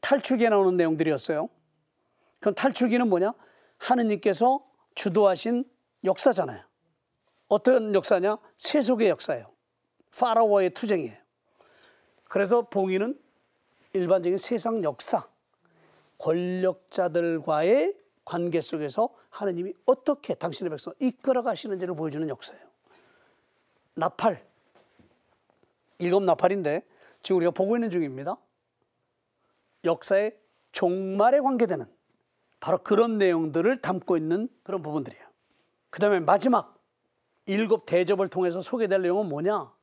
탈출기에 나오는 내용들이었어요. 그럼 탈출기는 뭐냐? 하느님께서 주도하신 역사잖아요. 어떤 역사냐? 세속의 역사예요. 파라오의 투쟁이에요. 그래서 봉인은 일반적인 세상 역사, 권력자들과의 관계 속에서 하느님이 어떻게 당신의 백성을 이끌어 가시는지를 보여주는 역사예요. 나팔, 7나팔인데 지금 우리가 보고 있는 중입니다. 역사의 종말에 관계되는 바로 그런 내용들을 담고 있는 그런 부분들이에요. 그 다음에 마지막 7대접을 통해서 소개될 내용은 뭐냐?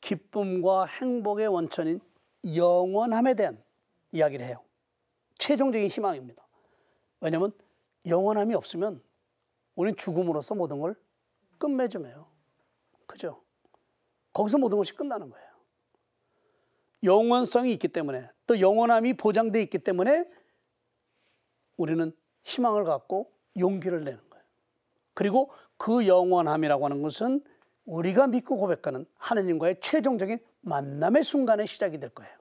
기쁨과 행복의 원천인 영원함에 대한 이야기를 해요. 최종적인 희망입니다. 왜냐하면 영원함이 없으면 우리는 죽음으로써 모든 걸 끝맺음해요. 그죠? 거기서 모든 것이 끝나는 거예요. 영원성이 있기 때문에, 또 영원함이 보장되어 있기 때문에 우리는 희망을 갖고 용기를 내는 거예요. 그리고 그 영원함이라고 하는 것은 우리가 믿고 고백하는 하느님과의 최종적인 만남의 순간의 시작이 될 거예요.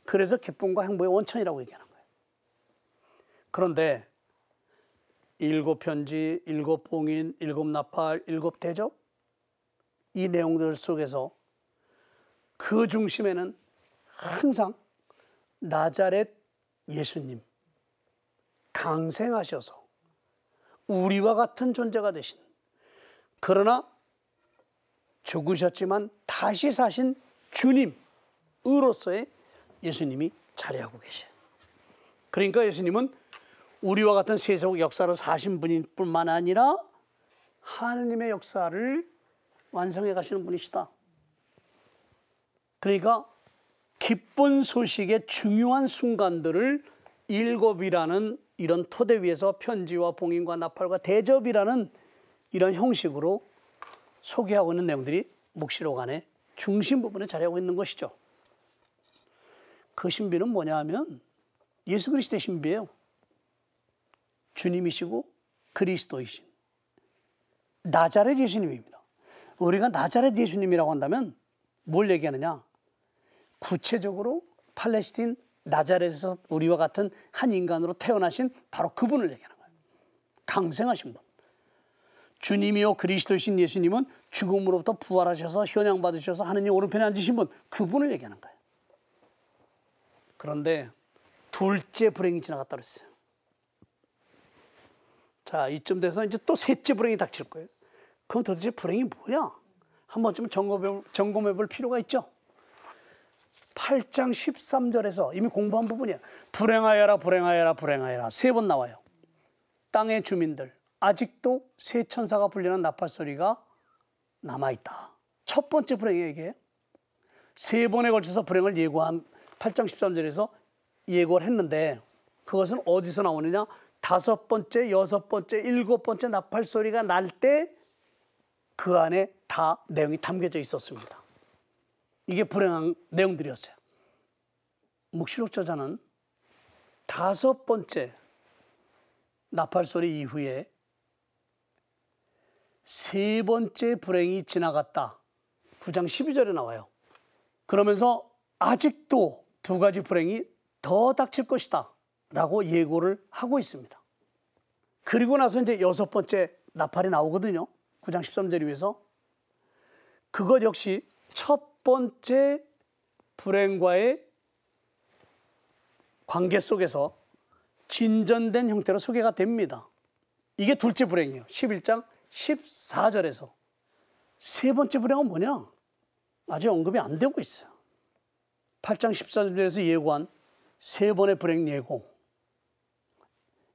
그래서 기쁨과 행복의 원천이라고 얘기하는 거예요. 그런데 7 편지, 7 봉인, 7 나팔, 7 대접, 이 내용들 속에서 그 중심에는 항상 나자렛 예수님, 강생하셔서 우리와 같은 존재가 되신, 그러나 죽으셨지만 다시 사신 주님으로서의 예수님이 자리하고 계셔요. 그러니까 예수님은 우리와 같은 세속 역사를 사신 분일 뿐만 아니라 하느님의 역사를 완성해 가시는 분이시다. 그러니까 기쁜 소식의 중요한 순간들을 7이라는 이런 토대 위에서 편지와 봉인과 나팔과 대접이라는 이런 형식으로 소개하고 있는 내용들이 묵시록 안에 중심 부분에 자리하고 있는 것이죠. 그 신비는 뭐냐 하면 예수 그리스도의 신비예요. 주님이시고 그리스도이신 나자렛 예수님입니다. 우리가 나자렛 예수님이라고 한다면 뭘 얘기하느냐? 구체적으로 팔레스틴 나자렛에서 우리와 같은 한 인간으로 태어나신 바로 그분을 얘기하는 거예요. 강생하신 분. 주님이요 그리스도이신 예수님은 죽음으로부터 부활하셔서 현양받으셔서 하느님 오른편에 앉으신 분, 그분을 얘기하는 거예요. 그런데 둘째 불행이 지나갔다 그랬어요. 자, 이쯤 돼서 이제 또 셋째 불행이 닥칠 거예요. 그럼 도대체 불행이 뭐냐? 한 번쯤 점검해 볼 필요가 있죠. 8장 13절에서 이미 공부한 부분이야. 불행하여라 불행하여라 불행하여라 3번 나와요. 땅의 주민들, 아직도 새 천사가 불리는 나팔 소리가 남아있다. 첫 번째 불행이에요, 이게. 3번에 걸쳐서 불행을 예고한 8장 13절에서 예고를 했는데 그것은 어디서 나오느냐? 5번째, 6번째, 7번째 나팔 소리가 날 때 그 안에 다 내용이 담겨져 있었습니다. 이게 불행한 내용들이었어요. 묵시록 저자는 5번째 나팔 소리 이후에 3번째 불행이 지나갔다. 9장 12절에 나와요. 그러면서 아직도 2가지 불행이 더 닥칠 것이다 라고 예고를 하고 있습니다. 그리고 나서 이제 6번째 나팔이 나오거든요. 9장 13절에 위해서. 그것 역시 첫 번째 불행과의 관계 속에서 진전된 형태로 소개가 됩니다. 이게 둘째 불행이에요. 11장 14절에서. 3번째 불행은 뭐냐? 아직 언급이 안 되고 있어요. 8장 14절에서 예고한 3번의 불행 예고.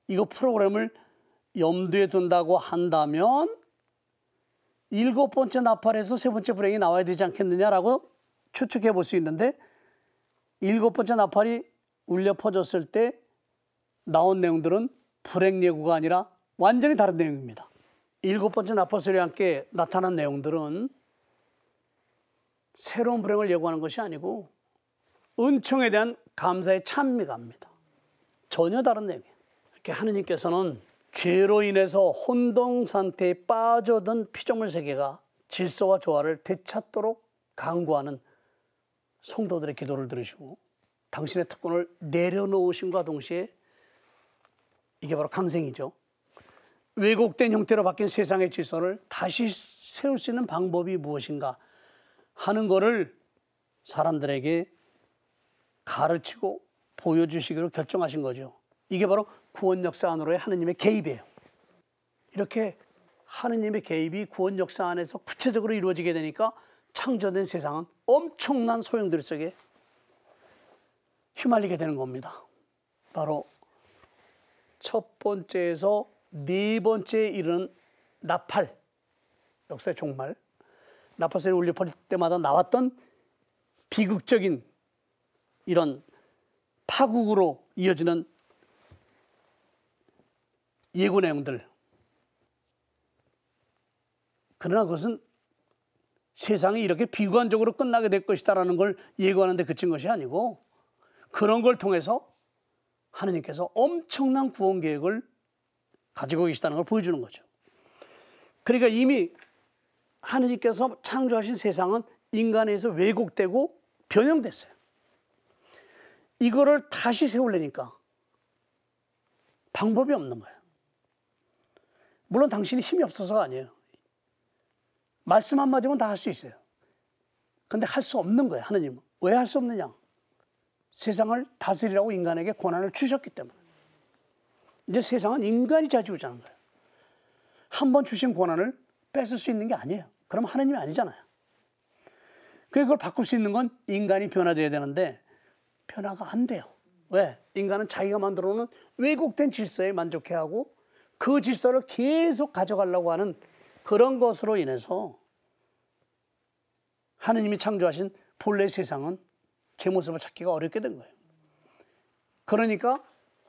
이거 프로그램을 염두에 둔다고 한다면 7번째 나팔에서 3번째 불행이 나와야 되지 않겠느냐라고 추측해 볼 수 있는데 7번째 나팔이 울려 퍼졌을 때 나온 내용들은 불행 예고가 아니라 완전히 다른 내용입니다. 7번째 나팔 소리와 함께 나타난 내용들은 새로운 불행을 예고하는 것이 아니고 은총에 대한 감사의 찬미가입니다. 전혀 다른 내용이에요. 이렇게 하느님께서는 죄로 인해서 혼동 상태에 빠져든 피조물 세계가 질서와 조화를 되찾도록 강구하는 성도들의 기도를 들으시고 당신의 특권을 내려놓으심과 동시에 이게 바로 강생이죠. 왜곡된 형태로 바뀐 세상의 질서를 다시 세울 수 있는 방법이 무엇인가 하는 것을 사람들에게 가르치고 보여주시기로 결정하신 거죠. 이게 바로 구원 역사 안으로의 하느님의 개입이에요. 이렇게 하느님의 개입이 구원 역사 안에서 구체적으로 이루어지게 되니까 창조된 세상은 엄청난 소용돌이 속에 휘말리게 되는 겁니다. 바로 첫 번째에서 4번째에 이르는 나팔, 역사의 종말, 나팔 소리 울려 퍼질 때마다 나왔던 비극적인 이런 파국으로 이어지는 예고 내용들. 그러나 그것은 세상이 이렇게 비관적으로 끝나게 될 것이다라는 걸 예고하는데 그친 것이 아니고 그런 걸 통해서 하느님께서 엄청난 구원 계획을 가지고 계시다는 걸 보여주는 거죠. 그러니까 이미 하느님께서 창조하신 세상은 인간에 의해서 왜곡되고 변형됐어요. 이거를 다시 세우려니까 방법이 없는 거예요. 물론 당신이 힘이 없어서가 아니에요. 말씀 한마디면 다 할 수 있어요. 근데 할 수 없는 거예요, 하느님은. 왜 할 수 없느냐? 세상을 다스리라고 인간에게 권한을 주셨기 때문에. 이제 세상은 인간이 자지우지하는 거예요. 한 번 주신 권한을 뺏을 수 있는 게 아니에요. 그럼 하느님이 아니잖아요. 그걸 바꿀 수 있는 건 인간이 변화돼야 되는데 변화가 안 돼요. 왜? 인간은 자기가 만들어 놓은 왜곡된 질서에 만족해하고 그 질서를 계속 가져가려고 하는 그런 것으로 인해서 하느님이 창조하신 본래 세상은 제 모습을 찾기가 어렵게 된 거예요. 그러니까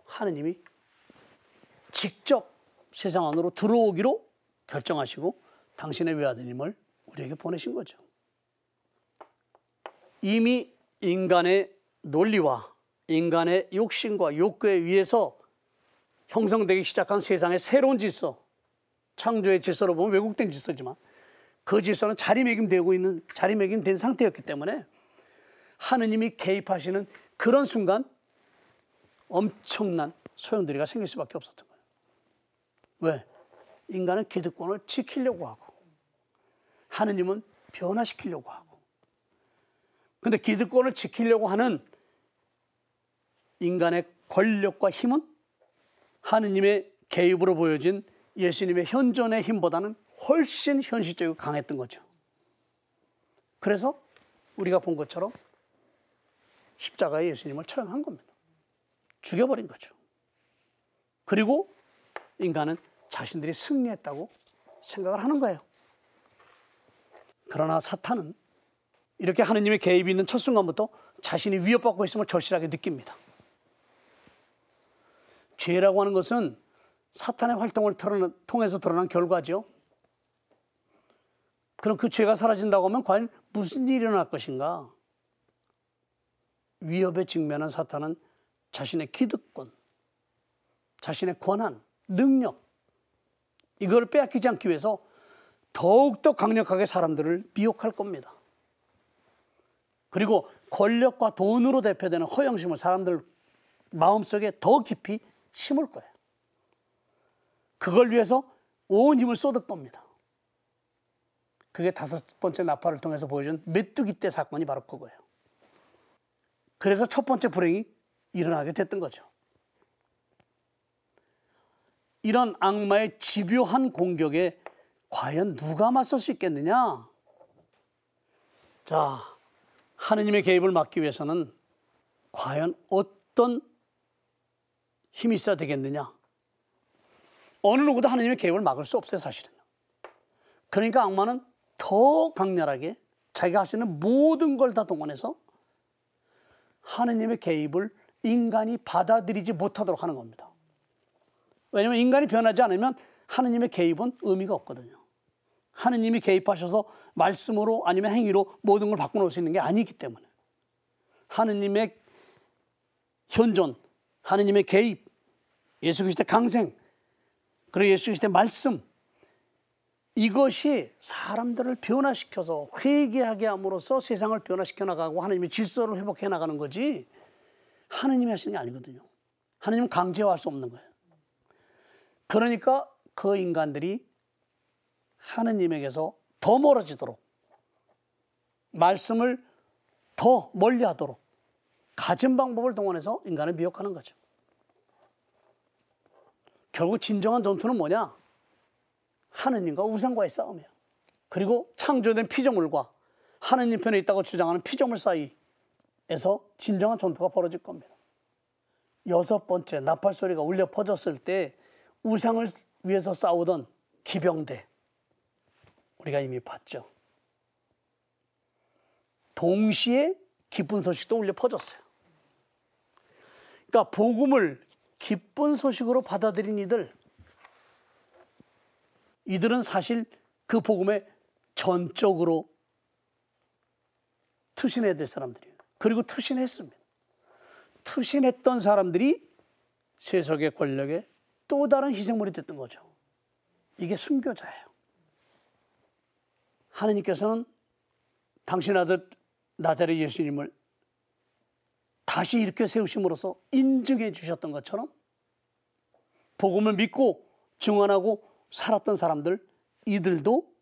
하느님이 직접 세상 안으로 들어오기로 결정하시고 당신의 외아드님을 우리에게 보내신 거죠. 이미 인간의 논리와 인간의 욕심과 욕구에 의해서 형성되기 시작한 세상의 새로운 질서, 창조의 질서로 보면 왜곡된 질서지만 그 질서는 자리매김된 상태였기 때문에 하느님이 개입하시는 그런 순간 엄청난 소용돌이가 생길 수밖에 없었던 거예요. 왜? 인간은 기득권을 지키려고 하고 하느님은 변화시키려고 하고. 근데 기득권을 지키려고 하는 인간의 권력과 힘은 하느님의 개입으로 보여진 예수님의 현존의 힘보다는 훨씬 현실적이고 강했던 거죠. 그래서 우리가 본 것처럼 십자가에 예수님을 처형한 겁니다. 죽여버린 거죠. 그리고 인간은 자신들이 승리했다고 생각을 하는 거예요. 그러나 사탄은 이렇게 하느님의 개입이 있는 첫 순간부터 자신이 위협받고 있음을 절실하게 느낍니다. 죄라고 하는 것은 사탄의 활동을 통해서 드러난 결과죠. 그럼 그 죄가 사라진다고 하면 과연 무슨 일이 일어날 것인가? 위협에 직면한 사탄은 자신의 기득권, 자신의 권한, 능력, 이걸 빼앗기지 않기 위해서 더욱더 강력하게 사람들을 미혹할 겁니다. 그리고 권력과 돈으로 대표되는 허영심을 사람들 마음속에 더 깊이 심을 거예요. 그걸 위해서 온 힘을 쏟을 겁니다. 그게 5번째 나팔을 통해서 보여준 메뚜기 떼 사건이 바로 그거예요. 그래서 첫 번째 불행이 일어나게 됐던 거죠. 이런 악마의 집요한 공격에 과연 누가 맞설 수 있겠느냐? 자, 하느님의 개입을 막기 위해서는 과연 어떤 힘이 있어야 되겠느냐? 어느 누구도 하느님의 개입을 막을 수 없어요, 사실은. 그러니까 악마는 더 강렬하게 자기가 할 수 있는 모든 걸 다 동원해서 하느님의 개입을 인간이 받아들이지 못하도록 하는 겁니다. 왜냐하면 인간이 변하지 않으면 하느님의 개입은 의미가 없거든요. 하느님이 개입하셔서 말씀으로 아니면 행위로 모든 걸 바꿔놓을 수 있는 게 아니기 때문에 하느님의 현존, 하느님의 개입, 예수 그리스도의 강생, 그리고 예수 그리스도의 말씀, 이것이 사람들을 변화시켜서 회개하게 함으로써 세상을 변화시켜 나가고 하느님의 질서를 회복해 나가는 거지 하느님이 하시는 게 아니거든요. 하느님은 강제화할 수 없는 거예요. 그러니까 그 인간들이 하느님에게서 더 멀어지도록 말씀을 더 멀리하도록 가진 방법을 동원해서 인간을 미혹하는 거죠. 결국 진정한 전투는 뭐냐? 하느님과 우상과의 싸움이에요. 그리고 창조된 피조물과 하느님 편에 있다고 주장하는 피조물 사이에서 진정한 전투가 벌어질 겁니다. 6번째 나팔 소리가 울려 퍼졌을 때 우상을 위해서 싸우던 기병대, 우리가 이미 봤죠. 동시에 기쁜 소식도 울려 퍼졌어요. 그러니까 복음을 기쁜 소식으로 받아들인 이들은 사실 그 복음에 전적으로 투신해야 될 사람들이에요. 그리고 투신했습니다. 투신했던 사람들이 세속의 권력에 또 다른 희생물이 됐던 거죠. 이게 순교자예요. 하느님께서는 당신 아들 나자렛 예수님을 다시 이렇게 세우심으로써 인증해 주셨던 것처럼 복음을 믿고 증언하고 살았던 사람들, 이들도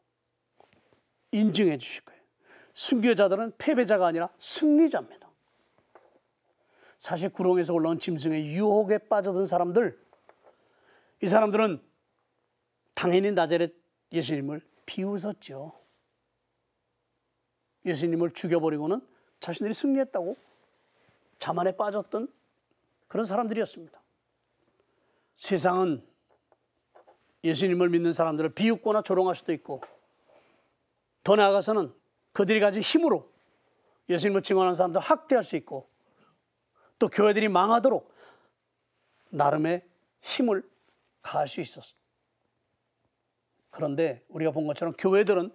인증해 주실 거예요. 순교자들은 패배자가 아니라 승리자입니다. 사실 구렁에서 올라온 짐승의 유혹에 빠져든 사람들, 이 사람들은 당연히 나자렛 예수님을 비웃었죠. 예수님을 죽여버리고는 자신들이 승리했다고 자만에 빠졌던 그런 사람들이었습니다. 세상은 예수님을 믿는 사람들을 비웃거나 조롱할 수도 있고, 더 나아가서는 그들이 가진 힘으로 예수님을 증언하는 사람들 학대할 수 있고, 또 교회들이 망하도록 나름의 힘을 가할 수 있었어요. 그런데 우리가 본 것처럼 교회들은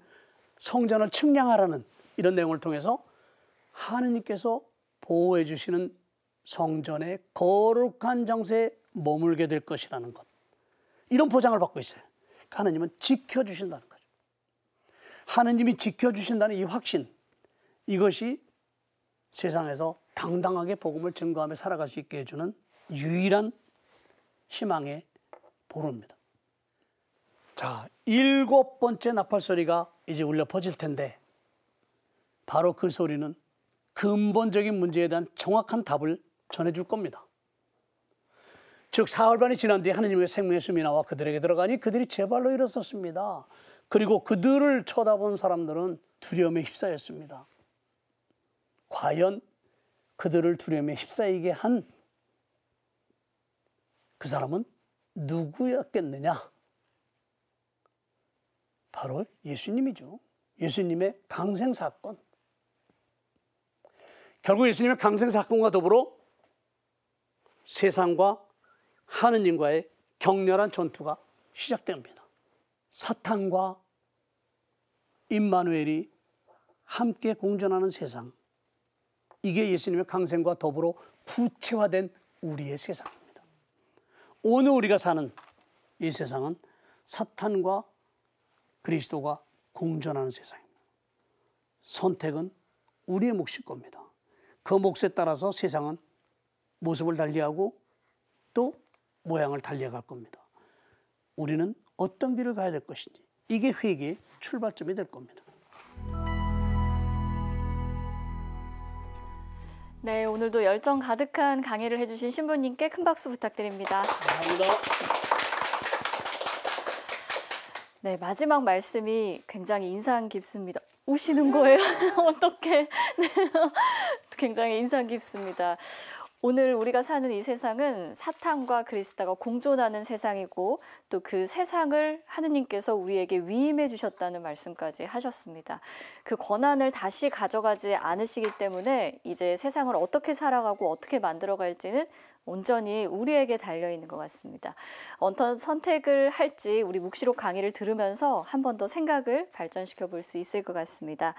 성전을 측량하라는 이런 내용을 통해서 하느님께서 보호해 주시는 성전의 거룩한 장소에 머물게 될 것이라는 것, 이런 보장을 받고 있어요. 그러니까 하느님은 지켜주신다는 거죠. 하느님이 지켜주신다는 이 확신, 이것이 세상에서 당당하게 복음을 증거하며 살아갈 수 있게 해주는 유일한 희망의 보루입니다. 자, 7번째 나팔 소리가 이제 울려 퍼질 텐데, 바로 그 소리는 근본적인 문제에 대한 정확한 답을 전해줄 겁니다. 즉 사흘반이 지난 뒤에 하느님의 생명의 숨이 나와 그들에게 들어가니 그들이 제 발로 일어섰습니다. 그리고 그들을 쳐다본 사람들은 두려움에 휩싸였습니다. 과연 그들을 두려움에 휩싸이게 한 그 사람은 누구였겠느냐? 바로 예수님이죠. 예수님의 강생사건. 결국 예수님의 강생사건과 더불어 세상과 하느님과의 격렬한 전투가 시작됩니다. 사탄과 임마누엘이 함께 공존하는 세상, 이게 예수님의 강생과 더불어 구체화된 우리의 세상입니다. 오늘 우리가 사는 이 세상은 사탄과 그리스도가 공존하는 세상입니다. 선택은 우리의 몫일 겁니다. 그 몫에 따라서 세상은 모습을 달리하고 또 모양을 달리해갈 겁니다. 우리는 어떤 길을 가야 될 것인지, 이게 회개의 출발점이 될 겁니다. 네, 오늘도 열정 가득한 강의를 해주신 신부님께 큰 박수 부탁드립니다. 감사합니다. 네, 마지막 말씀이 굉장히 인상 깊습니다. 우시는 거예요? 어떡해. 네, 굉장히 인상 깊습니다. 오늘 우리가 사는 이 세상은 사탄과 그리스도가 공존하는 세상이고, 또 그 세상을 하느님께서 우리에게 위임해 주셨다는 말씀까지 하셨습니다. 그 권한을 다시 가져가지 않으시기 때문에 이제 세상을 어떻게 살아가고 어떻게 만들어갈지는 온전히 우리에게 달려있는 것 같습니다. 어떤 선택을 할지 우리 묵시록 강의를 들으면서 한 번 더 생각을 발전시켜 볼 수 있을 것 같습니다.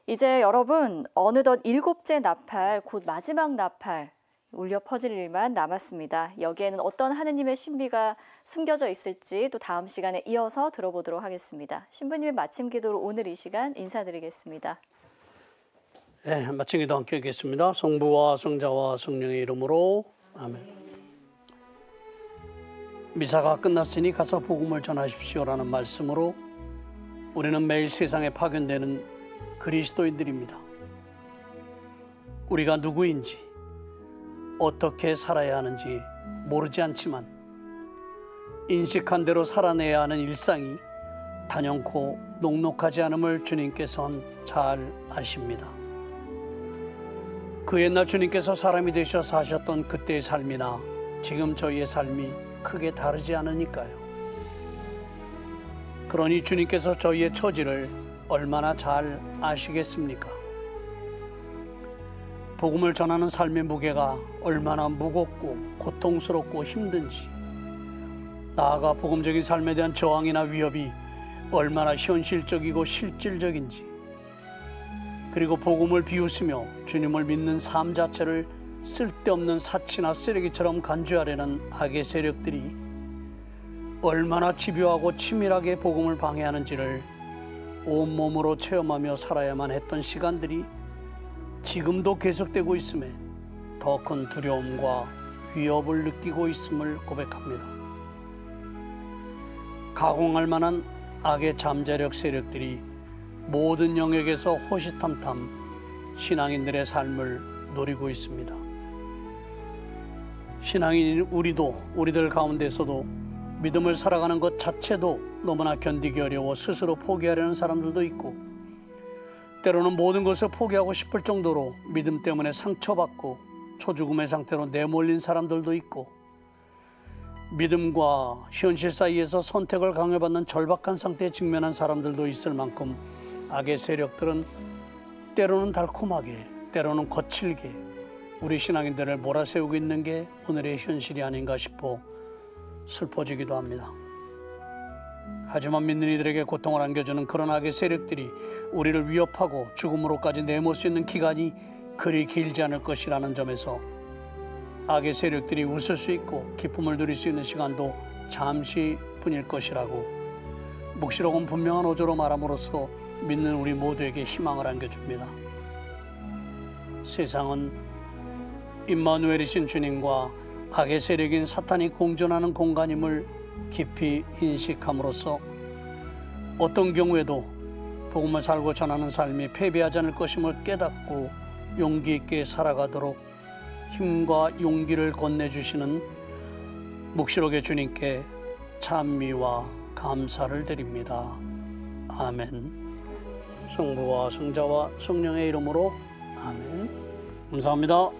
이제 여러분, 어느덧 7째 나팔, 곧 마지막 나팔 울려 퍼질 일만 남았습니다. 여기에는 어떤 하느님의 신비가 숨겨져 있을지 또 다음 시간에 이어서 들어보도록 하겠습니다. 신부님의 마침 기도로 오늘 이 시간 인사드리겠습니다. 네, 마침 기도 함께 하겠습니다. 성부와 성자와 성령의 이름으로 아멘. 미사가 끝났으니 가서 복음을 전하십시오라는 말씀으로 우리는 매일 세상에 파견되는 그리스도인들입니다. 우리가 누구인지, 어떻게 살아야 하는지 모르지 않지만 인식한 대로 살아내야 하는 일상이 단연코 녹록하지 않음을 주님께서는 잘 아십니다. 그 옛날 주님께서 사람이 되셔 사셨던 그때의 삶이나 지금 저희의 삶이 크게 다르지 않으니까요. 그러니 주님께서 저희의 처지를 얼마나 잘 아시겠습니까? 복음을 전하는 삶의 무게가 얼마나 무겁고 고통스럽고 힘든지, 나아가 복음적인 삶에 대한 저항이나 위협이 얼마나 현실적이고 실질적인지, 그리고 복음을 비웃으며 주님을 믿는 삶 자체를 쓸데없는 사치나 쓰레기처럼 간주하려는 악의 세력들이 얼마나 집요하고 치밀하게 복음을 방해하는지를 온몸으로 체험하며 살아야만 했던 시간들이 지금도 계속되고 있음에 더 큰 두려움과 위협을 느끼고 있음을 고백합니다. 가공할 만한 악의 잠재력 세력들이 모든 영역에서 호시탐탐 신앙인들의 삶을 노리고 있습니다. 신앙인 우리들 가운데서도 믿음을 살아가는 것 자체도 너무나 견디기 어려워 스스로 포기하려는 사람들도 있고, 때로는 모든 것을 포기하고 싶을 정도로 믿음 때문에 상처받고 초죽음의 상태로 내몰린 사람들도 있고, 믿음과 현실 사이에서 선택을 강요받는 절박한 상태에 직면한 사람들도 있을 만큼 악의 세력들은 때로는 달콤하게, 때로는 거칠게 우리 신앙인들을 몰아세우고 있는 게 오늘의 현실이 아닌가 싶어 슬퍼지기도 합니다. 하지만 믿는 이들에게 고통을 안겨주는 그런 악의 세력들이 우리를 위협하고 죽음으로까지 내몰 수 있는 기간이 그리 길지 않을 것이라는 점에서 악의 세력들이 웃을 수 있고 기쁨을 누릴 수 있는 시간도 잠시뿐일 것이라고 묵시록은 분명한 어조로 말함으로써 믿는 우리 모두에게 희망을 안겨줍니다. 세상은 임마누엘이신 주님과 악의 세력인 사탄이 공존하는 공간임을 깊이 인식함으로써 어떤 경우에도 복음을 살고 전하는 삶이 패배하지 않을 것임을 깨닫고 용기 있게 살아가도록 힘과 용기를 건네주시는 묵시록의 주님께 찬미와 감사를 드립니다. 아멘. 성부와 성자와 성령의 이름으로 아멘. 감사합니다.